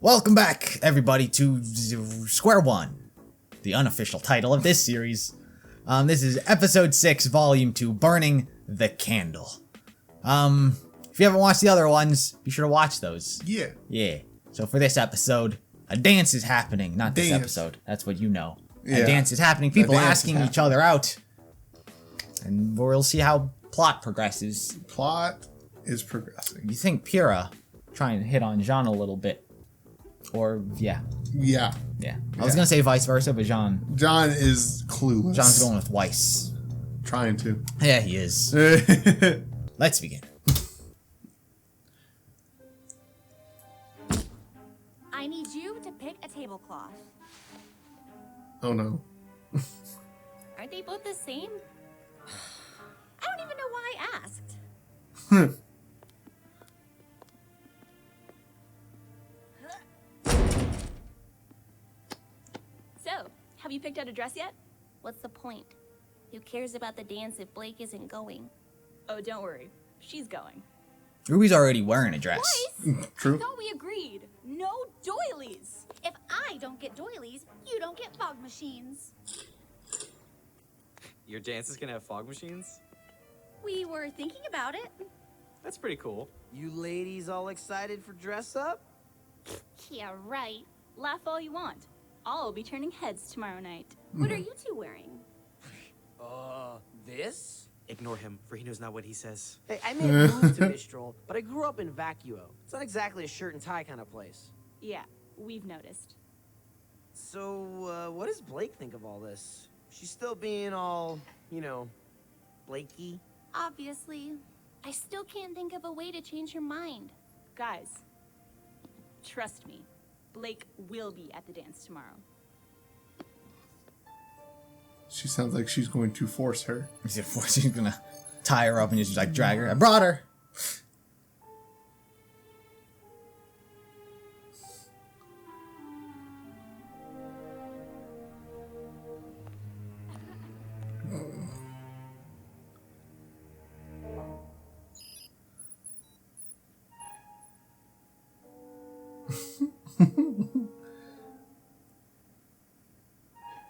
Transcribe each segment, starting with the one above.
Welcome back, everybody, to Square One, the unofficial title of this series. This is Episode 6, Volume 2, Burning the Candle. If you haven't watched the other ones, be sure to watch those. Yeah. So for this episode, a dance is happening. Not this episode. That's what you know. Yeah. A dance is happening. People asking each other out. And we'll see how plot progresses. Plot is progressing. You think Pyrrha trying to hit on Jean a little bit. Or, yeah. Yeah. I was gonna say vice versa, but John is clueless. John's going with Weiss. Trying to. Yeah, he is. Let's begin. I need you to pick a tablecloth. Oh no. Aren't they both the same? I don't even know why I asked. So, have you picked out a dress yet? What's the point? Who cares about the dance if Blake isn't going? Oh, don't worry. She's going. RWBY's already wearing a dress. True. I thought we agreed. No doilies. If I don't get doilies, you don't get fog machines. Your dance is gonna have fog machines? We were thinking about it. That's pretty cool. You ladies all excited for dress up? Yeah, right. Laugh all you want. I'll be turning heads tomorrow night. What are you two wearing? This? Ignore him, for he knows not what he says. Hey, I may have moved to Mistral, but I grew up in Vacuo. It's not exactly a shirt and tie kind of place. Yeah, we've noticed. So, what does Blake think of all this? She's still being all, you know, Blakey? Obviously. I still can't think of a way to change her mind. Guys, trust me. Blake will be at the dance tomorrow. She sounds like she's going to force her. She's gonna tie her up and just like drag her. I brought her.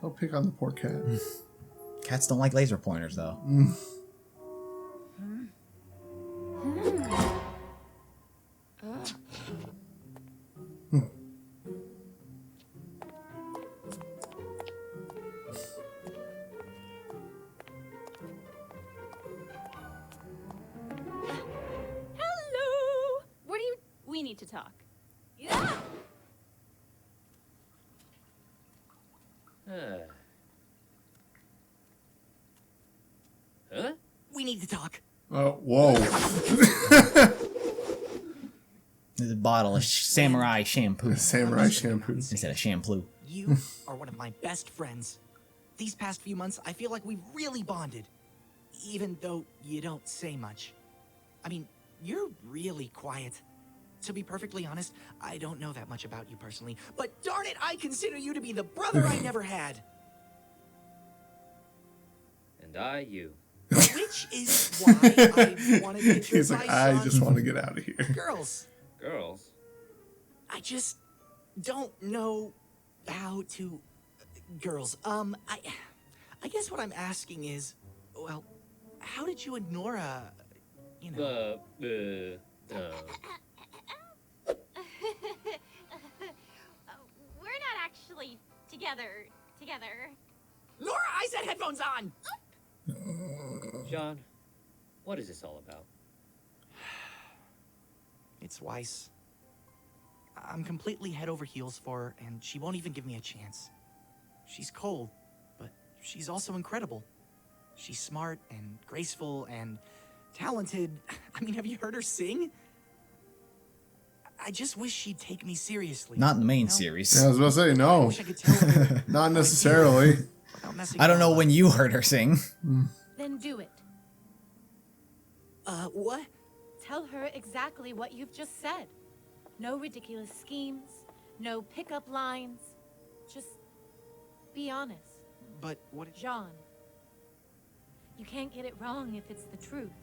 Don't pick on the poor cat. Cats don't like laser pointers, though. Hello! What do you... We need to talk. Yeah! Huh? We need to talk. Oh, whoa. There's a bottle of samurai shampoo. Samurai shampoo. Instead of shampoo. You are one of my best friends. These past few months, I feel like we've really bonded. Even though you don't say much. I mean, you're really quiet. To be perfectly honest, I don't know that much about you personally, but darn it, I consider you to be the brother I never had. And I, you. Which is why I want to get your He's like, advice I just want to get out of here. girls. Girls? I just don't know how to... Girls, I guess what I'm asking is, well, how did you and Nora, you know... We're not actually together. Nora, I said headphones on! John, what is this all about? It's Weiss. I'm completely head over heels for her, and she won't even give me a chance. She's cold, but she's also incredible. She's smart and graceful and talented. I mean, have you heard her sing? I just wish she'd take me seriously. Not in the main series. Yeah, I was about to say, I no. wish I could tell her Not necessarily. without messing I don't her know up. when you heard her sing. Then do it. What? Tell her exactly what you've just said. No ridiculous schemes, no pickup lines. Just be honest. But what... Jean, you can't get it wrong if it's the truth.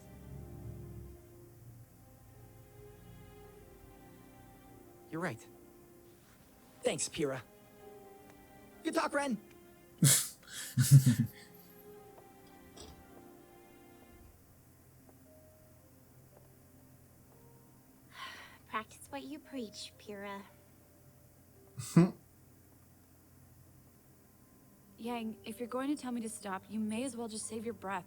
You're right. Thanks, Pyrrha. Good talk, Ren. Practice what you preach, Pyrrha. Yang, if you're going to tell me to stop, you may as well just save your breath.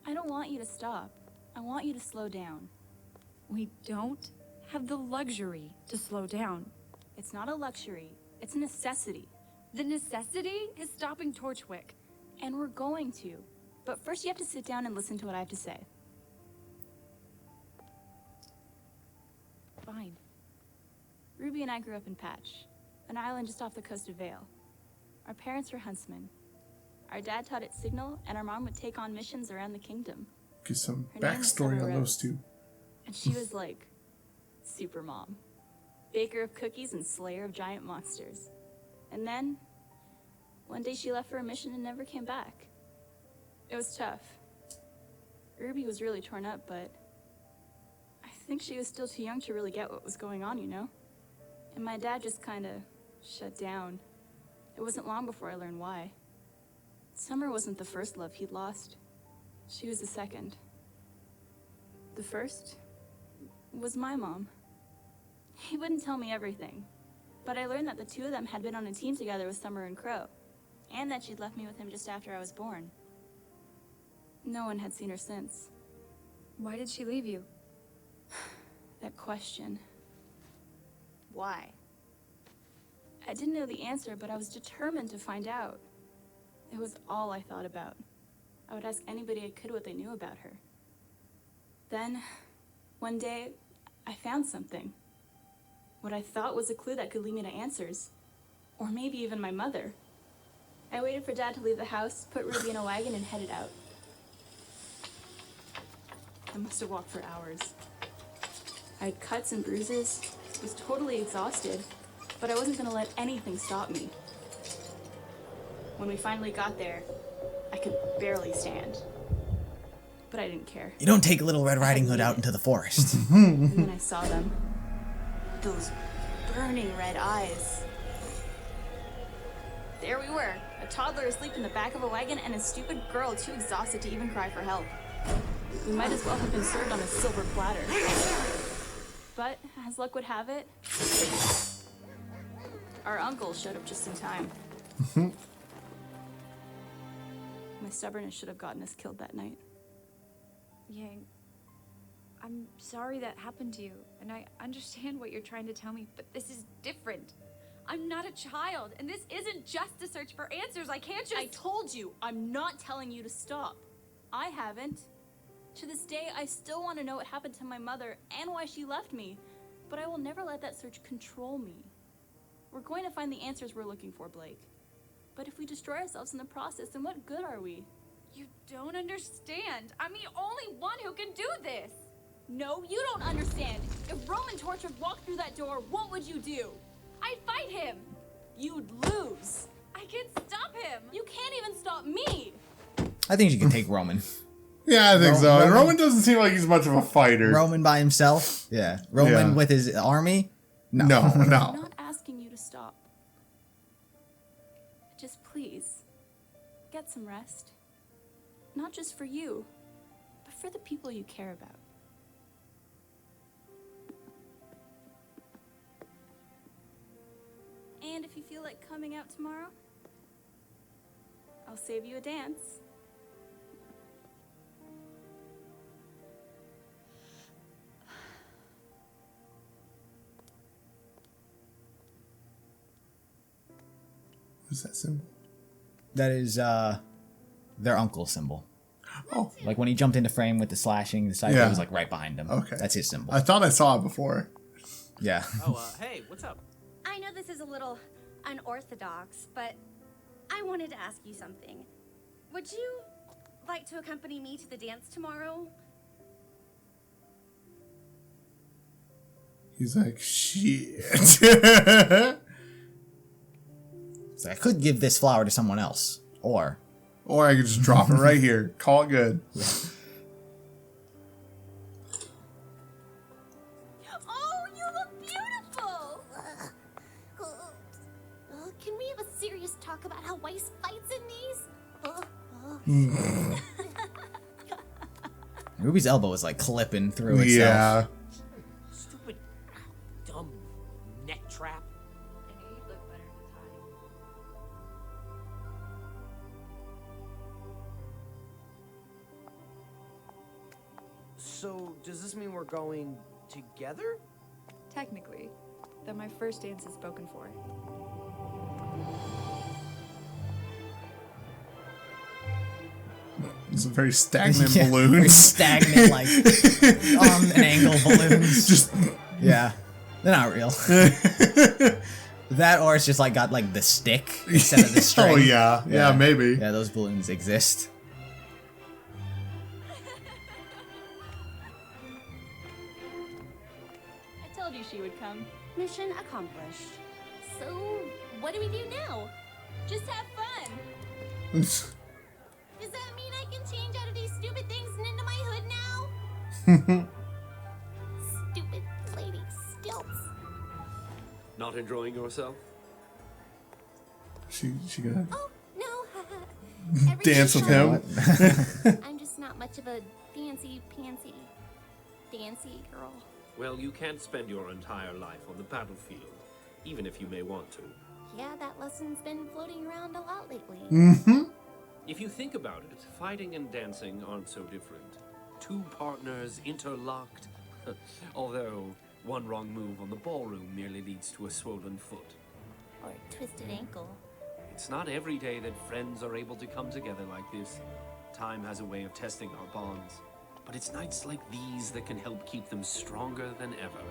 I don't want you to stop. I want you to slow down. We don't have the luxury to slow down. It's not a luxury. It's a necessity. The necessity is stopping Torchwick. And we're going to. But first you have to sit down and listen to what I have to say. Fine. Ruby and I grew up in Patch, an island just off the coast of Vale. Our parents were huntsmen. Our dad taught at Signal, and our mom would take on missions around the kingdom. Get some Her name was backstory Summer on those Rose. two. And she was like, super mom. Baker of cookies and slayer of giant monsters. And then, one day she left for a mission and never came back. It was tough. Ruby was really torn up, but I think she was still too young to really get what was going on, you know? And my dad just kinda shut down. It wasn't long before I learned why. Summer wasn't the first love he'd lost. She was the second. The first was my mom. He wouldn't tell me everything, but I learned that the two of them had been on a team together with Summer and Crow, and that she'd left me with him just after I was born. No one had seen her since. Why did she leave you? That question. Why? I didn't know the answer, but I was determined to find out. It was all I thought about. I would ask anybody I could what they knew about her. Then, one day, I found something. What I thought was a clue that could lead me to answers. Or maybe even my mother. I waited for Dad to leave the house, put Ruby in a wagon, and headed out. I must have walked for hours. I had cuts and bruises, was totally exhausted, but I wasn't gonna let anything stop me. When we finally got there, I could barely stand. But I didn't care. You don't take Little Red Riding Hood out into the forest. And then I saw them. Those burning red eyes. There we were, a toddler asleep in the back of a wagon and a stupid girl too exhausted to even cry for help. We might as well have been served on a silver platter. But, as luck would have it, our uncle showed up just in time. My stubbornness should have gotten us killed that night. Yang, I'm sorry that happened to you, and I understand what you're trying to tell me, but this is different. I'm not a child, and this isn't just a search for answers. I can't just— I told you, I'm not telling you to stop. I haven't. To this day, I still want to know what happened to my mother and why she left me, but I will never let that search control me. We're going to find the answers we're looking for, Blake. But if we destroy ourselves in the process, then what good are we? You don't understand. I'm the only one who can do this. No, you don't understand. If Roman Torchwood walked through that door, what would you do? I'd fight him. You'd lose. I can't stop him. You can't even stop me. I think you can take Roman. Yeah, I think so. Roman- Roman doesn't seem like he's much of a fighter. Roman by himself? Yeah. Roman Yeah. with his army? No, I'm no. not asking you to stop. Just please, get some rest. Not just for you, but for the people you care about. And if you feel like coming out tomorrow, I'll save you a dance. What's that symbol? That is their uncle's symbol. Oh, Like when he jumped into frame with the slashing, the cypher Yeah. was like right behind him. Okay. That's his symbol. I thought I saw it before. Yeah. Oh, hey, what's up? I know this is a little unorthodox, but I wanted to ask you something. Would you like to accompany me to the dance tomorrow? He's like, shit. So I could give this flower to someone else. Or Or I could just drop it right here. Call it good. Oh, you look beautiful! talk about how Weiss fights in these? Ruby's elbow is like clipping through itself. Yeah. Stupid, dumb neck trap. I knew you'd look better with time. So, does this mean we're going together? Technically, though my first dance is spoken for. It's a very stagnant Yeah, very balloons. stagnant, like on an angle balloons. Just Yeah, they're not real. That, or it's just like got like the stick instead of the string. oh yeah. Yeah, maybe. Yeah, those balloons exist. I told you she would come. Mission accomplished. So, what do we do now? Just have fun. Does that mean I can change out of these stupid things and into my hood now? Stupid lady stilts. Not enjoying yourself? she gonna Oh, no. dance with Everything's him. I'm just not much of a fancy dancy girl. Well, you can't spend your entire life on the battlefield, even if you may want to. Yeah, that lesson's been floating around a lot lately. Mm-hmm. If you think about it, fighting and dancing aren't so different. Two partners interlocked. Although, one wrong move on the ballroom merely leads to a swollen foot. Or a twisted ankle. It's not every day that friends are able to come together like this. Time has a way of testing our bonds. But it's nights like these that can help keep them stronger than ever.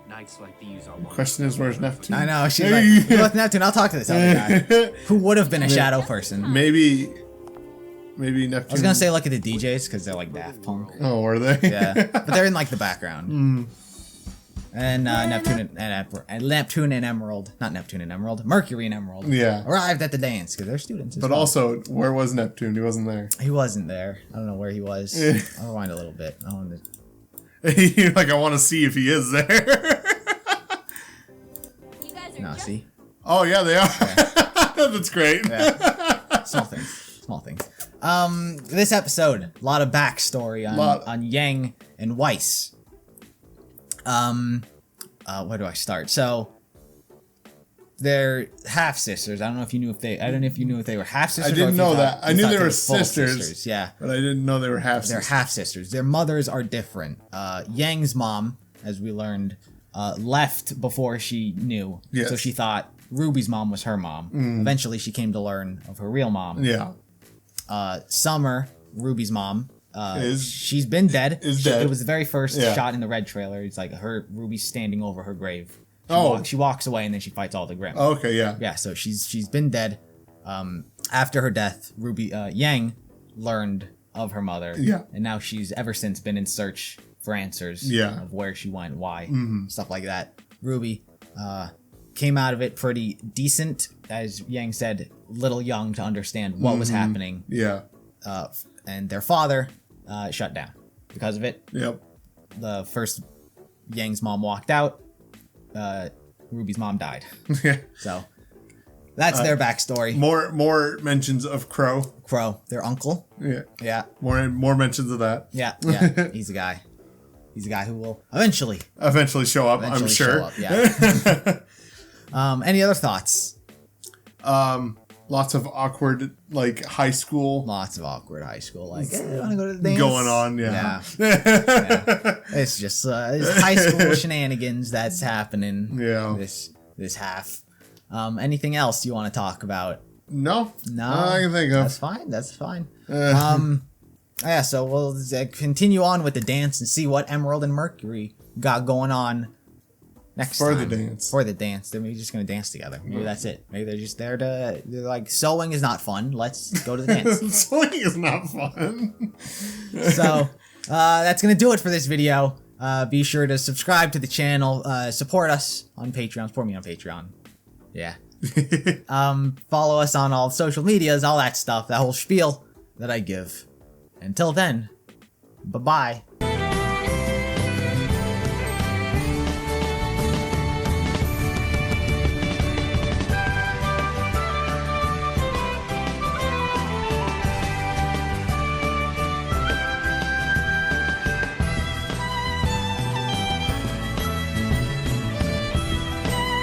Nights like these are one. Question is, where's Neptune? I know, she's like, you with Neptune, I'll talk to this other guy. Who would have been a shadow person. Maybe Neptune. I was gonna say look at the DJs, because they're like Daft Punk. Oh, are they? Yeah, but they're in like the background. And Neptune and Emerald, not Neptune and Emerald, Mercury and Emerald, Yeah. arrived at the dance because they're students. As But well. also, where was Neptune? He wasn't there. He wasn't there. I don't know where he was. I'll rewind a little bit. I want to... You're like, I want to see if he is there. You guys are No, just see? Oh yeah, they are. That's great. Yeah. Small things. Small things. This episode, a lot of backstory on Yang and Weiss. Where do I start? So they're half sisters. I don't know if you knew if they were half sisters. I didn't know that. I knew they were full sisters. Yeah. But I didn't know they were half They're sisters. half sisters. Their mothers are different. Yang's mom, as we learned, left before she knew. Yes. So she thought Ruby's mom was her mom. Eventually she came to learn of her real mom. Yeah. Summer, Ruby's mom, Is she's been dead. dead. It was the very first Yeah. shot in the red trailer. It's like Ruby's standing over her grave. She walks away and then she fights all the Grimm. Okay, yeah. Yeah, so she's been dead. After her death, Yang learned of her mother. Yeah. And now she's ever since been in search for answers. Yeah. Of where she went, why, stuff like that. Ruby came out of it pretty decent, as Yang said, little young to understand what was happening. Yeah. And their father shut down because of it. Yep. The first Yang's mom walked out. Ruby's mom died. Yeah. So that's their backstory. More mentions of Crow. Crow, their uncle. Yeah. Yeah, More mentions of that. yeah. He's a guy. He's a guy who will eventually Show up, I'm sure. show up. Yeah. Any other thoughts? Lots of awkward, like, high school Lots of awkward high school. Like, I want to go to the dance. going on, yeah. Yeah. It's just it's high school shenanigans that's happening. Yeah. This half. Anything else you want to talk about? No. No, Not I can think of. That's fine. Yeah, so we'll continue on with the dance and see what Emerald and Mercury got going on next For time. the dance. For the dance. They're maybe just gonna dance together. Maybe that's it. Maybe they're just there to. They're like, sewing is not fun. Let's go to the dance. Sewing is not fun. So that's gonna do it for this video. Be sure to subscribe to the channel. Support us on Patreon. Support me on Patreon. Yeah. Follow us on all social medias, all that stuff, that whole spiel that I give. Until then, bye-bye.